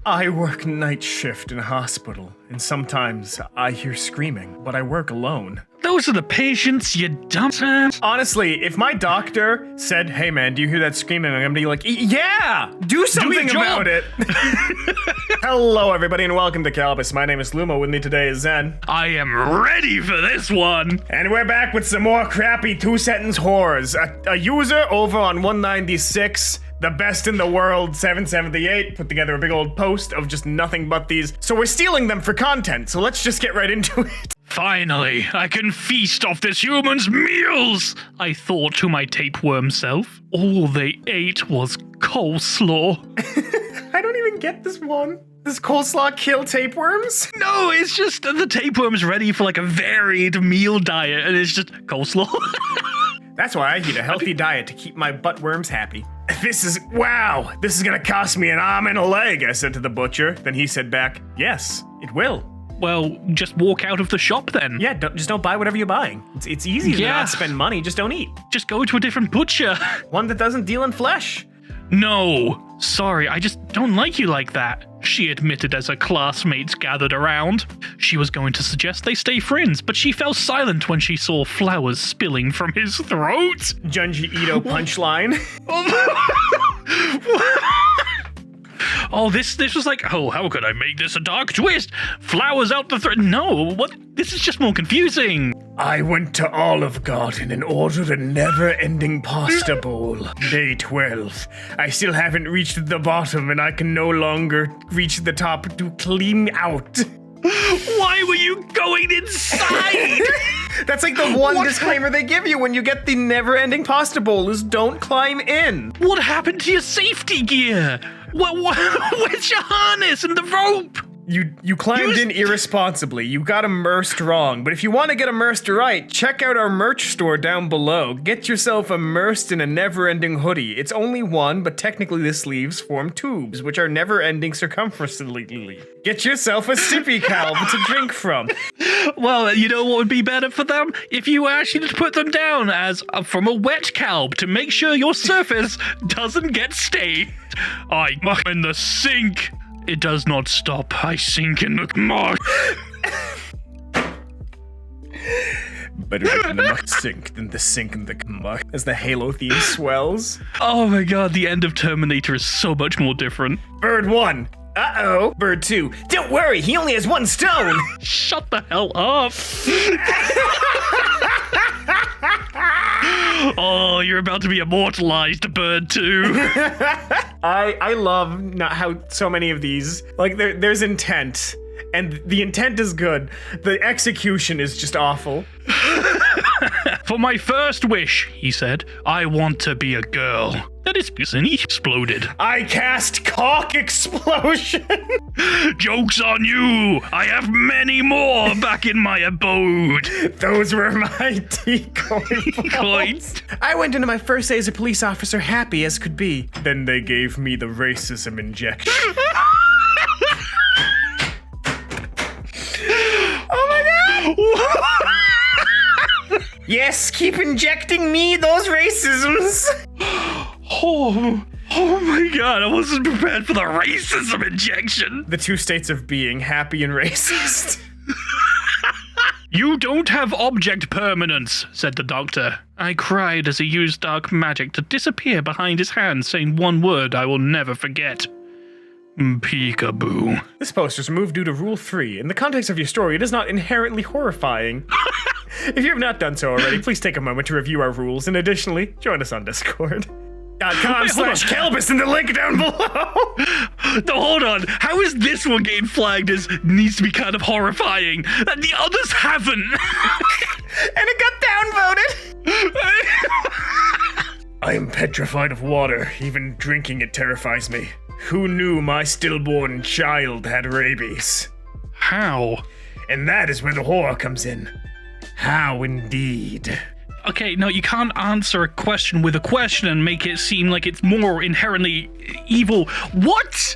I work night shift in a hospital, and sometimes I hear screaming, but I work alone. Those are the patients, you dumbass. Honestly, if my doctor said, hey man, do you hear that screaming? I'm gonna be like, yeah, do something about it. Hello everybody and welcome to Kalbus. My name is Lumo, with me today is Zen. I am ready for this one. And we're back with some more crappy two-sentence horrors. A user over on 196, the best in the world, 778, put together a big old post of just nothing but these. So we're stealing them for content, so let's just get right into it. Finally, I can feast off this human's meals, I thought to my tapeworm self. All they ate was coleslaw. I don't even get this one. Does coleslaw kill tapeworms? No, it's just the tapeworm's ready for like a varied meal diet, and it's just coleslaw. That's why I eat a healthy diet to keep my buttworms happy. This is gonna cost me an arm and a leg, I said to the butcher. Then he said back, yes, it will. Well, just walk out of the shop then. Yeah, just don't buy whatever you're buying. It's easy to not spend money, just don't eat. Just go to a different butcher. One that doesn't deal in flesh. No, sorry, I just don't like you like that, she admitted as her classmates gathered around. She was going to suggest they stay friends, but she fell silent when she saw flowers spilling from his throat. Junji Ito punchline. Oh, this was like, oh, how could I make this a dark twist? Flowers out the throat. No, what? This is just more confusing. I went to Olive Garden and ordered a never-ending pasta bowl. Day 12. I still haven't reached the bottom and I can no longer reach the top to clean out. Why were you going inside? That's like the one disclaimer they give you when you get the never-ending pasta bowl is don't climb in. What happened to your safety gear? Where's your harness and the rope? You climbed in irresponsibly. You got immersed wrong. But if you want to get immersed right, check out our merch store down below. Get yourself immersed in a never-ending hoodie. It's only one, but technically the sleeves form tubes, which are never-ending circumferentially. Get yourself a sippy calb to drink from. Well, you know what would be better for them? If you actually put them down as from a wet calb to make sure your surface doesn't get stained. I'm in the sink. It does not stop. I sink in the muck. Better in the muck sink than the sink in the muck. As the Halo theme swells. Oh my god, the end of Terminator is so much more different. Bird 1. Uh-oh. Bird 2. Don't worry, he only has 1 stone. Shut the hell up. Oh, you're about to be immortalized, Bird 2. I love not how so many of these, like there's intent, and the intent is good. The execution is just awful. For my first wish, he said, I want to be a girl. That is, and he exploded. I cast cock explosion. Joke's on you. I have many more back in my abode. Those were my decoy balls. I went into my first day as a police officer happy as could be. Then they gave me the racism injection. Oh my god! Yes, keep injecting me those racisms. Oh my god, I wasn't prepared for the racism injection. The two states of being, happy and racist. You don't have object permanence, said the doctor. I cried as he used dark magic to disappear behind his hand, saying one word I will never forget. Peekaboo. This post was removed due to Rule 3. In the context of your story, it is not inherently horrifying. If you have not done so already, please take a moment to review our rules, and additionally, join us on Discord. .com/Kalbus in the link down below. No, hold on. How is this one getting flagged as needs to be kind of horrifying, and the others haven't? And it got downvoted. I am petrified of water. Even drinking it terrifies me. Who knew my stillborn child had rabies? How? And that is where the horror comes in. How indeed. Okay, no, you can't answer a question with a question and make it seem like it's more inherently evil. What?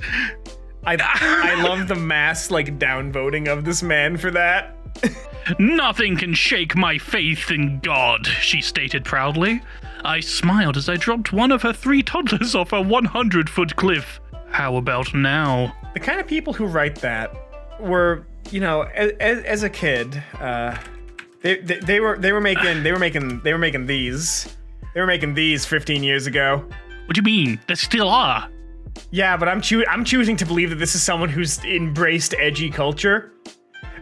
I love the mass, like, downvoting of this man for that. Nothing can shake my faith in God, she stated proudly. I smiled as I dropped one of her 3 toddlers off a 100-foot cliff. How about now? The kind of people who write that were, you know, as a kid, they were making these 15 years ago. What do you mean? There still are. Yeah, but I'm choosing to believe that this is someone who's embraced edgy culture,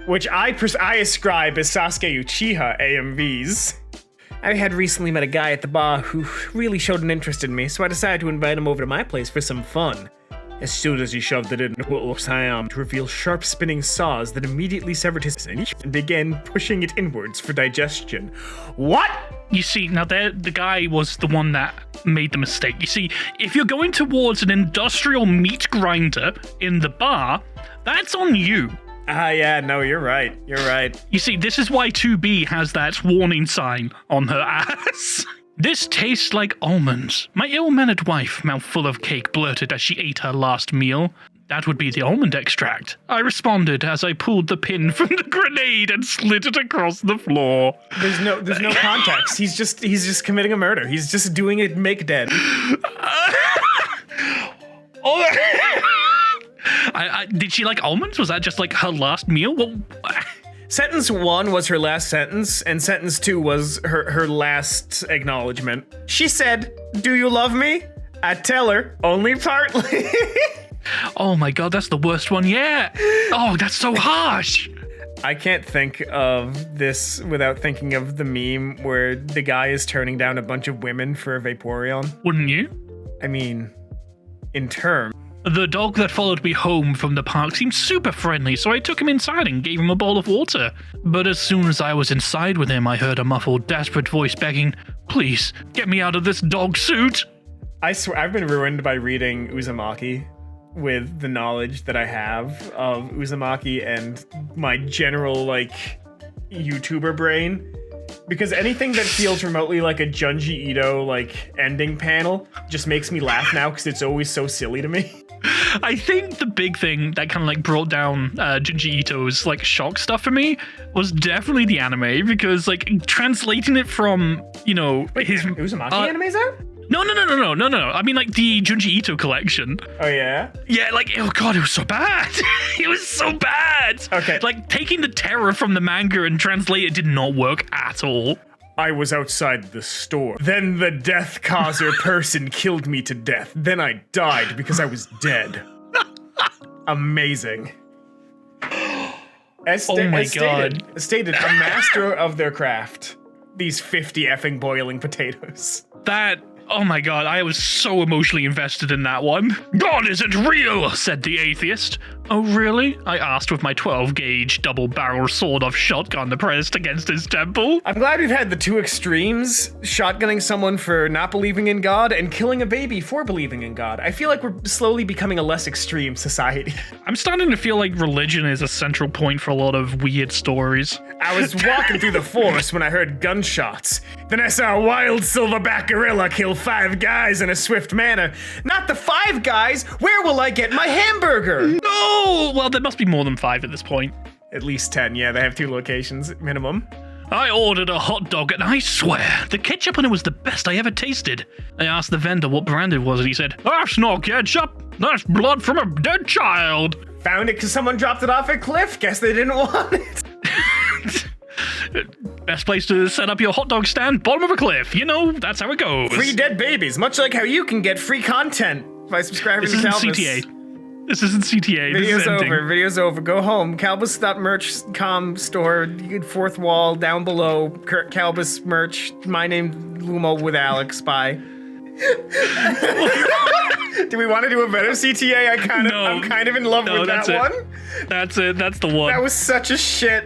which I ascribe as Sasuke Uchiha AMVs. I had recently met a guy at the bar who really showed an interest in me, so I decided to invite him over to my place for some fun. As soon as he shoved it in, to reveal sharp spinning saws that immediately severed his and began pushing it inwards for digestion. What? You see, now the guy was the one that made the mistake. You see, if you're going towards an industrial meat grinder in the bar, that's on you. Yeah, no, you're right. You're right. You see, this is why 2B has that warning sign on her ass. This tastes like almonds. My ill-mannered wife, mouthful of cake, blurted as she ate her last meal. That would be the almond extract. I responded as I pulled the pin from the grenade and slid it across the floor. There's no context. He's just committing a murder. He's just doing it make dead. Did she like almonds? Was that just like her last meal? Well, Sentence 1 was her last sentence, and sentence 2 was her last acknowledgement. She said, "Do you love me?" I tell her, "Only partly." Oh my god, that's the worst one yet. Oh, that's so harsh. I can't think of this without thinking of the meme where the guy is turning down a bunch of women for a Vaporeon. Wouldn't you? I mean, in terms. The dog that followed me home from the park seemed super friendly, so I took him inside and gave him a bowl of water. But as soon as I was inside with him, I heard a muffled, desperate voice begging, "Please, get me out of this dog suit." I swear, I've been ruined by reading Uzumaki with the knowledge that I have of Uzumaki and my general, like, YouTuber brain. Because anything that feels remotely like a Junji Ito, like, ending panel just makes me laugh now because it's always so silly to me. I think the big thing that kind of like brought down Junji Ito's like shock stuff for me was definitely the anime, because like translating it from, you know, his Uzumaki anime's out? No. I mean like the Junji Ito collection. Oh yeah? Yeah, like, oh god, it was so bad. It was so bad. Okay. Like taking the terror from the manga and translate it did not work at all. I was outside the store. Then the death causer person killed me to death. Then I died because I was dead. Amazing. As stated, a master of their craft. These 50 effing boiling potatoes. Oh my god, I was so emotionally invested in that one. God isn't real, said the atheist. Oh really? I asked with my 12-gauge double-barrel sawed-off shotgun pressed against his temple. I'm glad we've had the two extremes, shotgunning someone for not believing in God and killing a baby for believing in God. I feel like we're slowly becoming a less extreme society. I'm starting to feel like religion is a central point for a lot of weird stories. I was walking through the forest when I heard gunshots. Then I saw a wild silverback gorilla kill 5 guys in a swift manner. Not the 5 guys! Where will I get my hamburger? No! Well, there must be more than 5 at this point. At least 10, yeah, they have 2 locations, minimum. I ordered a hot dog and I swear, the ketchup on it was the best I ever tasted. I asked the vendor what brand it was and he said, "That's not ketchup, that's blood from a dead child." Found it because someone dropped it off a cliff. Guess they didn't want it. Best place to set up your hot dog stand, bottom of a cliff. You know, that's how it goes. Free dead babies, much like how you can get free content by subscribing to Kalbus. CTA. This isn't CTA. Video's over. Go home. Kalbus.merch.com store. You get fourth wall down below. Kalbus merch. My name Lumo with Alex. Bye. Do we want to do a better CTA? I'm kind of in love with that one. That's it. That's the one. That was such a shit.